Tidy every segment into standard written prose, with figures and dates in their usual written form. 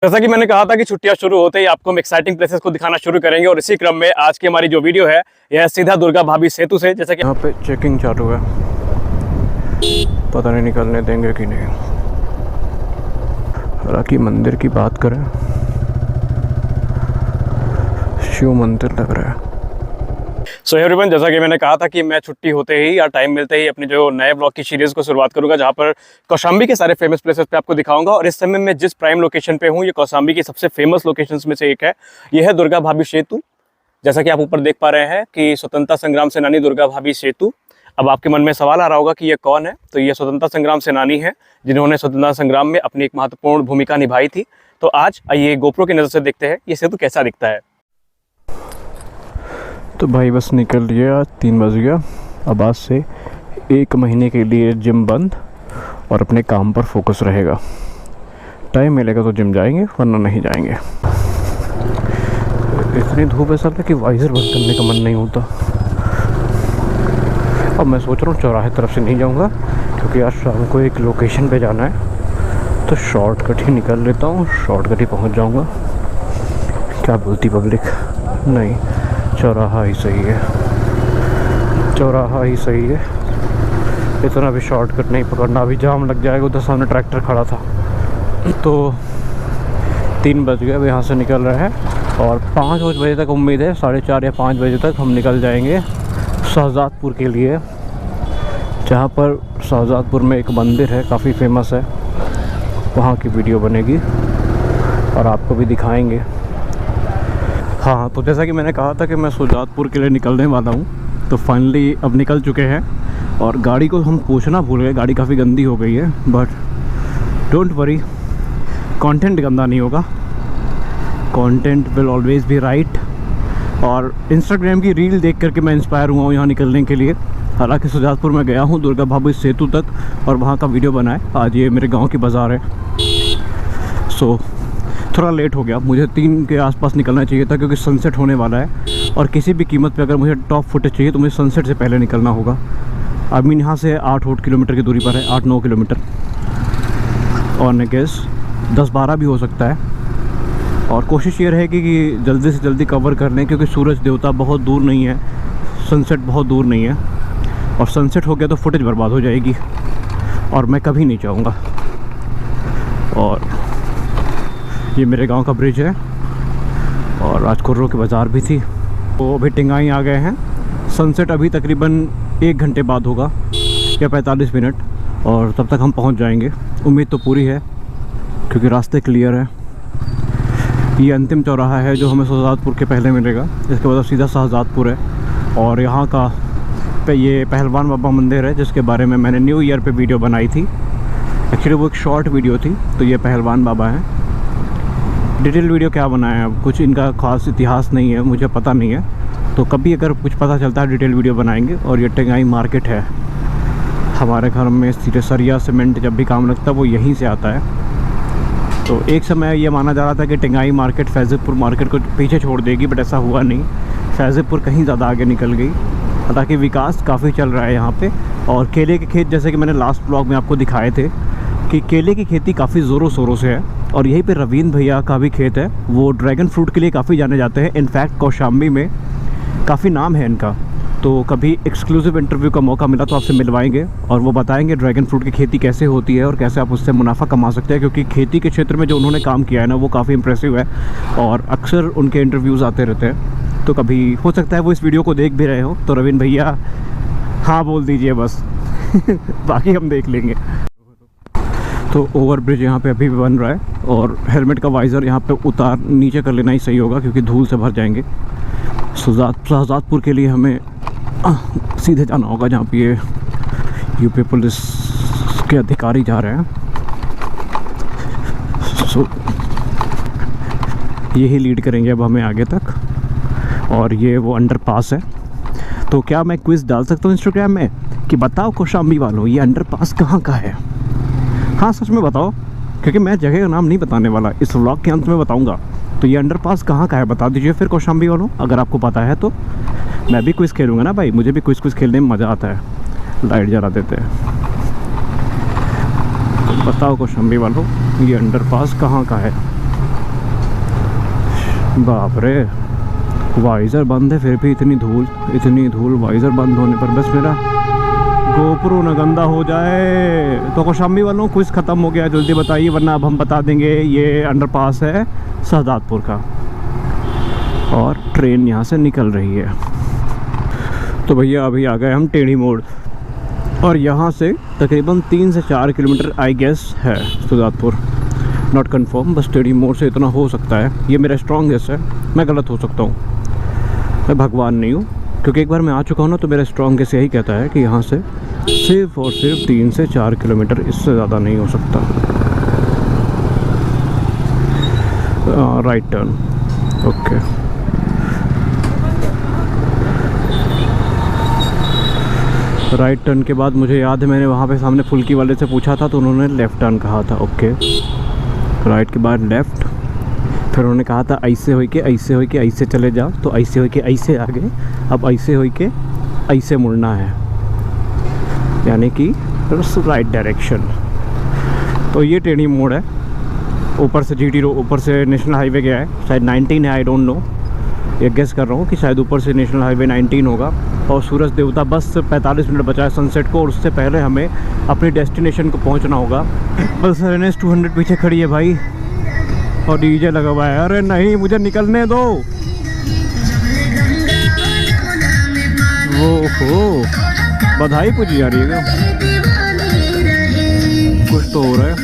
जैसा कि मैंने कहा था कि छुट्टियां शुरू होते ही आपको हम एक्साइटिंग प्लेसेस को दिखाना शुरू करेंगे और इसी क्रम में आज की हमारी जो वीडियो है यह सीधा दुर्गा भाभी सेतु से। जैसा कि यहाँ पे चेकिंग चालू है, पता नहीं निकलने देंगे कि नहीं। हालांकि मंदिर की बात करें, शिव मंदिर लग रहा है। सो एवरीवन, जैसा कि मैंने कहा था कि मैं छुट्टी होते ही या टाइम मिलते ही अपने जो नए ब्लॉग की सीरीज़ को शुरुआत करूंगा, जहां पर कौशाम्बी के सारे फेमस प्लेसेस पे आपको दिखाऊंगा। और इस समय मैं जिस प्राइम लोकेशन पे हूं, ये कौशाम्बी की सबसे फेमस लोकेशंस में से एक है। यह है दुर्गा भाभी सेतु। जैसा कि आप ऊपर देख पा रहे हैं कि स्वतंत्रता संग्राम सेनानी दुर्गा भाभी सेतु। अब आपके मन में सवाल आ रहा होगा कि ये कौन है। तो ये स्वतंत्रता संग्राम सेनानी है जिन्होंने स्वतंत्रता संग्राम में अपनी एक महत्वपूर्ण भूमिका निभाई थी। तो आज आइए गोप्रो की नज़र से देखते हैं ये सेतु कैसा दिखता है। तो भाई बस निकल लिए, आज 3 बज गया। अब आज से 1 महीने के लिए जिम बंद और अपने काम पर फोकस रहेगा। टाइम मिलेगा तो जिम जाएंगे, वरना नहीं जाएंगे। इतनी धूप ऐसा है कि वाइजर बंद करने का मन नहीं होता। अब मैं सोच रहा हूँ चौराहे तरफ से नहीं जाऊँगा, क्योंकि आज शाम को एक लोकेशन पे जाना है। तो शॉर्टकट ही निकल लेता हूँ, शॉर्टकट ही पहुँच जाऊँगा। क्या बोलती पब्लिक? नहीं, चौराहा ही सही है, चौराहा ही सही है। इतना भी शॉर्टकट नहीं पकड़ना, अभी जाम लग जाएगा। उधर सामने ट्रैक्टर खड़ा था। तो 3 बज गए, अब यहाँ से निकल रहे हैं और 5 बजे तक उम्मीद है, 4:30 या 5 बजे तक हम निकल जाएंगे शाहजादपुर के लिए, जहाँ पर शाहजादपुर में एक मंदिर है, काफ़ी फेमस है। वहाँ की वीडियो बनेगी और आपको भी दिखाएंगे। हाँ, तो जैसा कि मैंने कहा था कि मैं शाहजादपुर के लिए निकलने वाला हूँ, तो फाइनली अब निकल चुके हैं। और गाड़ी को हम पूछना भूल गए, गाड़ी काफ़ी गंदी हो गई है। बट डोंट वरी, कंटेंट गंदा नहीं होगा, content will always be right. और इंस्टाग्राम की रील देख करके मैं इंस्पायर हुआ हूँ यहाँ निकलने के लिए। हालांकि शाहजादपुर में गया हूँ दुर्गा भाभी सेतु तक और वहाँ का वीडियो बनाए। आज ये मेरे गाँव की बाज़ार है। सो थोड़ा लेट हो गया, मुझे 3 के आसपास निकलना चाहिए था, क्योंकि सनसेट होने वाला है। और किसी भी कीमत पे अगर मुझे टॉप फुटेज चाहिए तो मुझे सनसेट से पहले निकलना होगा। अभी यहाँ से 8 किलोमीटर की दूरी पर है, 8-9 किलोमीटर, और मैं गेस 10-12 भी हो सकता है। और कोशिश ये रहेगी कि जल्दी से जल्दी कवर कर लें, क्योंकि सूरज देवता बहुत दूर नहीं है, सनसेट बहुत दूर नहीं है। और सनसेट हो गया तो फुटेज बर्बाद हो जाएगी और मैं कभी नहीं चाहूँगा। और ये मेरे गांव का ब्रिज है और आज कुर्रों की बाज़ार भी थी। तो अभी टिंगाई आ गए हैं। सनसेट अभी तकरीबन 1 घंटे बाद होगा या 45 मिनट, और तब तक हम पहुंच जाएंगे। उम्मीद तो पूरी है, क्योंकि रास्ते क्लियर है। ये अंतिम चौराहा है जो हमें शाहजादपुर के पहले मिलेगा। इसके बाद सीधा शाहजादपुर है। और यहाँ का ये पहलवान बाबा मंदिर है, जिसके बारे में मैंने न्यू ईयर पे वीडियो बनाई थी। एक्चुअली वो एक शॉर्ट वीडियो थी। तो ये पहलवान बाबा हैं। डिटेल वीडियो क्या बनाया है, कुछ इनका खास इतिहास नहीं है, मुझे पता नहीं है। तो कभी अगर कुछ पता चलता है डिटेल वीडियो बनाएंगे। और ये टिंगाई मार्केट है। हमारे घर में सीधे सरिया सीमेंट जब भी काम लगता है वो यहीं से आता है। तो एक समय ये माना जा रहा था कि टिंगाई मार्केट फैज़िपुर मार्केट को पीछे छोड़ देगी, बट ऐसा हुआ नहीं। फैज़िपुर कहीं ज़्यादा आगे निकल गई। हालांकि विकास काफ़ी चल रहा है यहाँ पे। और केले के खेत, जैसे कि मैंने लास्ट ब्लॉग में आपको दिखाए थे कि केले की खेती काफ़ी ज़ोरों शोरों से है। और यहीं पे रवीन भैया का भी खेत है, वो ड्रैगन फ्रूट के लिए काफ़ी जाने जाते हैं। इनफैक्ट कौशाम्बी में काफ़ी नाम है इनका। तो कभी एक्सक्लूसिव इंटरव्यू का मौका मिला तो आपसे मिलवाएंगे और वो बताएंगे ड्रैगन फ्रूट की खेती कैसे होती है और कैसे आप उससे मुनाफा कमा सकते हैं। क्योंकि खेती के क्षेत्र में जो उन्होंने काम किया है ना, वो काफ़ी इंप्रेसिव है और अक्सर उनके इंटरव्यूज़ आते रहते हैं। तो कभी हो सकता है वो इस वीडियो को देख भी रहे हो, तो रवीन भैया हाँ बोल दीजिए बस बाकी हम देख लेंगे। तो ओवर ब्रिज यहाँ पे अभी भी बन रहा है और हेलमेट का वाइज़र यहाँ पे उतार नीचे कर लेना ही सही होगा, क्योंकि धूल से भर जाएंगे। शाहजादपुर के लिए हमें सीधे जाना होगा, जहाँ पे ये यूपी पुलिस के अधिकारी जा रहे हैं। सो यही लीड करेंगे अब हमें आगे तक। और ये वो अंडरपास है। तो क्या मैं क्विज़ डाल सकता हूँ इंस्टाग्राम में कि बताओ कौशाम्बी वालों, ये अंडरपास कहाँ का है? हाँ सच में बताओ, क्योंकि मैं जगह का नाम नहीं बताने वाला, इस व्लॉग के अंत में बताऊंगा। तो ये अंडरपास कहाँ का है बता दीजिए फिर कौशाम्बी वालों, अगर आपको पता है तो। मैं भी क्विज़ खेलूँगा ना भाई, मुझे भी क्विज़ खेलने में मज़ा आता है। लाइट जला देते हैं। तो बताओ कौशाम्बी वालों, ये अंडरपास कहाँ का है? बाप रे, वाइज़र बंद है फिर भी इतनी धूल। वाइज़र बंद होने पर बस मेरा गोप्रो न गंदा हो जाए। तो कौशाम्बी वालों कुछ ख़त्म हो गया, जल्दी बताइए वरना अब हम बता देंगे। ये अंडरपास है शहजादपुर का और ट्रेन यहाँ से निकल रही है। तो भैया अभी आ गए हम टेढ़ी मोड़ और यहाँ से तकरीबन 3 से 4 किलोमीटर आई गेस है शहजादपुर, नॉट कंफर्म। बस टेढ़ी मोड़ से इतना हो सकता है, ये मेरा स्ट्रॉन्ग गेस है। मैं गलत हो सकता हूँ, मैं भगवान नहीं हूँ, क्योंकि एक बार मैं आ चुका हूँ ना, तो मेरा स्ट्रॉन्ग गेस यही कहता है कि यहाँ से सिर्फ और सिर्फ 3 से 4 किलोमीटर, इससे ज़्यादा नहीं हो सकता। Right turn, okay. Right turn के बाद मुझे याद है मैंने वहाँ पे सामने फुल्की वाले से पूछा था, तो उन्होंने लेफ़्ट टर्न कहा था। ओके, राइट के बाद लेफ़्ट, फिर उन्होंने कहा था ऐसे हो के ऐसे चले जाओ, तो ऐसे हो के ऐसे आ गए। अब ऐसे हो के ऐसे मुड़ना है, यानी कि राइट डायरेक्शन। तो ये टेढ़ी मोड़ है, ऊपर से GT रोड, ऊपर से नेशनल हाईवे गया है, शायद 19 है, आई डोंट नो। ये गेस कर रहा हूँ कि शायद ऊपर से नेशनल हाईवे 19 होगा। और सूरज देवता बस 45 मिनट बचा है सनसेट को, और उससे पहले हमें अपनी डेस्टिनेशन को पहुँचना होगा। बस NS 200 पीछे खड़ी है भाई, और DJ लगा हुआ है। अरे नहीं, मुझे निकलने दो। ओहो, बधाई पूजी जा रही है क्या? कुछ तो हो रहा है,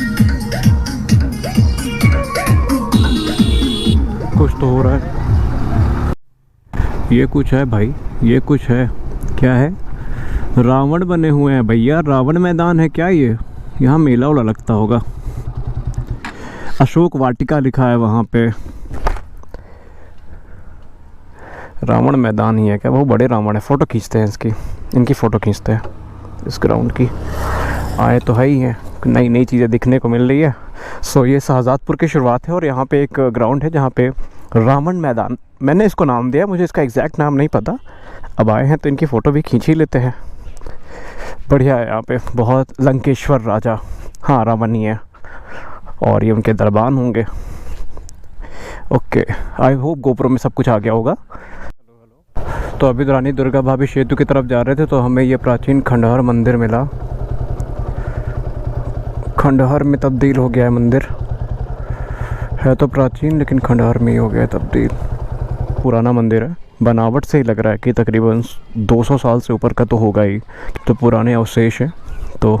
कुछ तो हो रहा है। ये कुछ है भाई, ये कुछ है। क्या है? रावण बने हुए हैं भैया, रावण मैदान है क्या ये? यहाँ मेला उला लगता होगा। अशोक वाटिका लिखा है वहाँ पे। रावण मैदान ही है क्या? वो बड़े रावण है, फ़ोटो खींचते हैं इसकी, इनकी फ़ोटो खींचते हैं इस ग्राउंड की। आए तो है ही हैं, नई नई चीज़ें दिखने को मिल रही है। सो ये शहजादपुर की शुरुआत है, और यहाँ पे एक ग्राउंड है जहाँ पे रावण मैदान, मैंने इसको नाम दिया, मुझे इसका एग्जैक्ट नाम नहीं पता। अब आए हैं तो इनकी फ़ोटो भी खींच ही लेते हैं। बढ़िया है यहाँ पे, बहुत लंकेश्वर राजा, हाँ रावण ही है, और ये उनके दरबान होंगे। ओके, आई होप गोप्रो में सब कुछ आ गया होगा। तो अभी रानी दुर्गा भाभी सेतु की तरफ जा रहे थे, तो हमें ये प्राचीन खंडहर मंदिर मिला। खंडहर में तब्दील हो गया है मंदिर, है तो प्राचीन लेकिन खंडहर में ही हो गया है तब्दील। पुराना मंदिर है, बनावट से ही लग रहा है कि तकरीबन 200 साल से ऊपर का तो होगा ही, तो पुराने अवशेष हैं। तो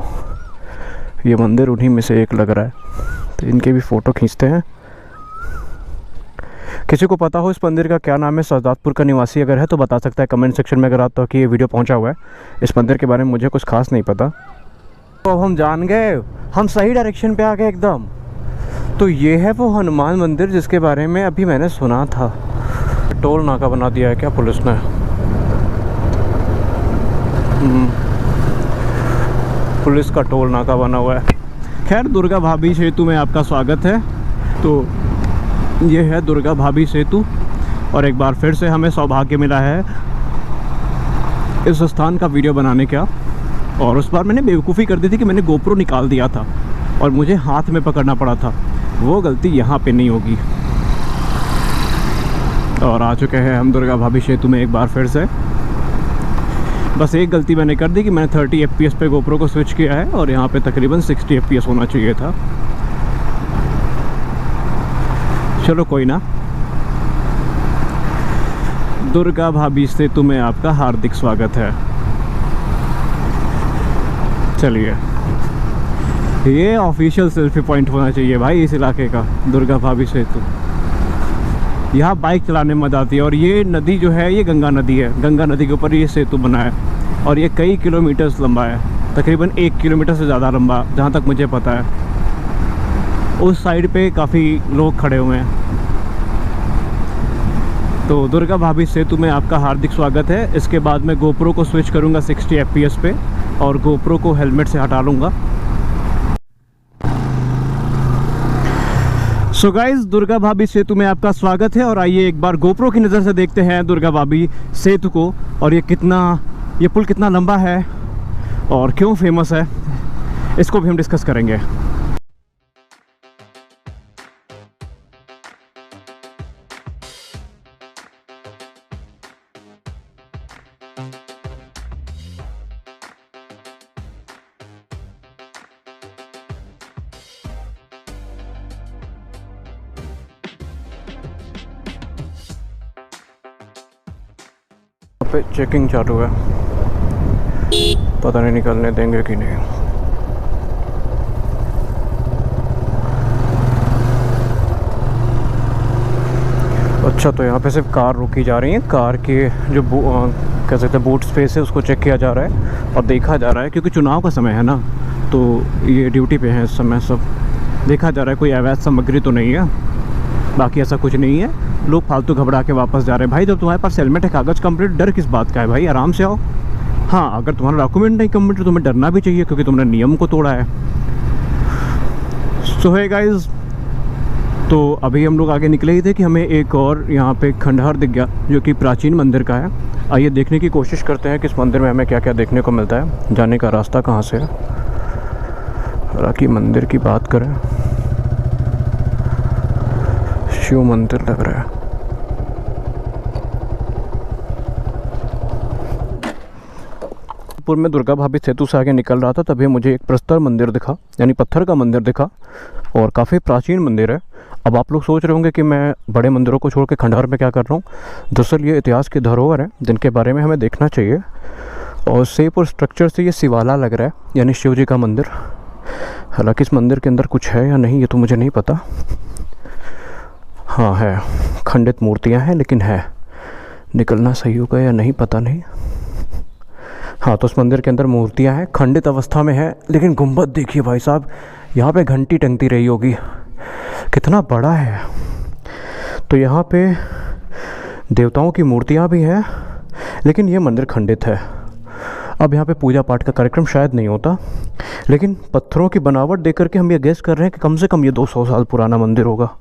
ये मंदिर उन्हीं में से एक लग रहा है, तो इनके भी फ़ोटो खींचते हैं। किसी को पता हो इस मंदिर का क्या नाम है, शहजादपुर का निवासी अगर है तो बता सकता है कमेंट सेक्शन में। अगर आप तो कि ये वीडियो पहुंचा हुआ है, इस मंदिर के बारे में मुझे कुछ खास नहीं पता। तो अब हम जान गए, हम सही डायरेक्शन पे आ गए एकदम। तो ये है वो हनुमान मंदिर जिसके बारे में अभी मैंने सुना था। टोल नाका बना दिया है क्या पुलिस ने? पुलिस का टोल नाका बना हुआ है। खैर, दुर्गा भाभी सेतु में आपका स्वागत है। तो ये है दुर्गा भाभी सेतु, और एक बार फिर से हमें सौभाग्य मिला है इस स्थान का वीडियो बनाने का। और उस बार मैंने बेवकूफ़ी कर दी थी कि मैंने गोप्रो निकाल दिया था और मुझे हाथ में पकड़ना पड़ा था। वो गलती यहाँ पे नहीं होगी। और आ चुके हैं हम दुर्गा भाभी सेतु में एक बार फिर से। बस एक गलती मैंने कर दी कि मैंने 30 FPS पे गोप्रो को स्विच किया है, और यहाँ पे तकरीबन 60 FPS होना चाहिए था। चलो कोई ना। दुर्गा भाभी सेतु में आपका हार्दिक स्वागत है। चलिए, ये ऑफिशियल सेल्फी पॉइंट होना चाहिए भाई इस इलाके का, दुर्गा भाभी सेतु। यहाँ बाइक चलाने में मज़ा आती है। और ये नदी जो है, ये गंगा नदी है। गंगा नदी के ऊपर ये सेतु बना है, और ये कई किलोमीटर्स लंबा है, तकरीबन 1 किलोमीटर से ज़्यादा लंबा, जहाँ तक मुझे पता है। उस साइड पे काफ़ी लोग खड़े हुए हैं। तो दुर्गा भाभी सेतु में आपका हार्दिक स्वागत है। इसके बाद मैं गोप्रो को स्विच करूँगा 60 FPS पे, और गोप्रो को हेलमेट से हटा लूँगा। सो गाइस, दुर्गा भाभी सेतु में आपका स्वागत है। और आइए एक बार गोप्रो की नज़र से देखते हैं दुर्गा भाभी सेतु को, और ये पुल कितना लंबा है और क्यों फेमस है, इसको भी हम डिस्कस करेंगे। पे चेकिंग चालू है, पता नहीं निकलने देंगे कि नहीं। अच्छा, तो यहाँ पे सिर्फ कार रोकी जा रही है, कार के जो कह सकते हैं बूट स्पेस है उसको चेक किया जा रहा है और देखा जा रहा है, क्योंकि चुनाव का समय है ना, तो ये ड्यूटी पे है इस समय। सब देखा जा रहा है कोई अवैध सामग्री तो नहीं है, बाकी ऐसा कुछ नहीं है। लोग फालतू घबरा के वापस जा रहे हैं। भाई जब तुम्हारे पास हेलमेट है, कागज़ कंप्लीट, डर किस बात का है भाई, आराम से आओ। हाँ, अगर तुम्हारा डॉक्यूमेंट नहीं कंप्लीट तो तुम्हें डरना भी चाहिए, क्योंकि तुमने नियम को तोड़ा है। सो है गाइज, तो अभी हम लोग आगे निकले ही थे कि हमें एक और यहाँ पे खंडहर दिख गया, जो कि प्राचीन मंदिर का है। आइए देखने की कोशिश करते हैं कि इस मंदिर में हमें क्या क्या देखने को मिलता है, जाने का रास्ता कहाँ से है। हालांकि मंदिर की बात करें, शिव मंदिर लग रहा है। में दुर्गा भाभी सेतु से आगे निकल रहा था, तभी मुझे एक प्रस्तर मंदिर दिखा, यानी पत्थर का मंदिर दिखा, और काफ़ी प्राचीन मंदिर है। अब आप लोग सोच रहे होंगे कि मैं बड़े मंदिरों को छोड़ के खंडहर में क्या कर रहा हूँ। दरअसल ये इतिहास की धरोहर है जिनके बारे में हमें देखना चाहिए, और शेप और स्ट्रक्चर से ये शिवाला लग रहा है, यानी शिव जी का मंदिर। हालांकि इस मंदिर के अंदर कुछ है या नहीं ये तो मुझे नहीं पता। हाँ है, खंडित मूर्तियाँ हैं, लेकिन है, निकलना सही होगा या नहीं पता नहीं। हाँ, तो उस मंदिर के अंदर मूर्तियाँ हैं, खंडित अवस्था में है, लेकिन गुंबद देखिए भाई साहब, यहाँ पे घंटी टंगती रही होगी, कितना बड़ा है। तो यहाँ पे देवताओं की मूर्तियाँ भी हैं, लेकिन ये मंदिर खंडित है। अब यहाँ पे पूजा पाठ का कार्यक्रम शायद नहीं होता, लेकिन पत्थरों की बनावट देख करके हम ये गेस कर रहे हैं कि कम से कम ये 200 साल पुराना मंदिर होगा,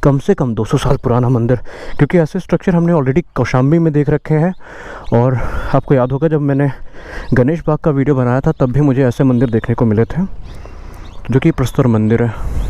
कम से कम 200 साल पुराना मंदिर, क्योंकि ऐसे स्ट्रक्चर हमने ऑलरेडी कौशाम्बी में देख रखे हैं। और आपको याद होगा जब मैंने गणेश बाग का वीडियो बनाया था, तब भी मुझे ऐसे मंदिर देखने को मिले थे, जो कि प्रस्तर मंदिर है।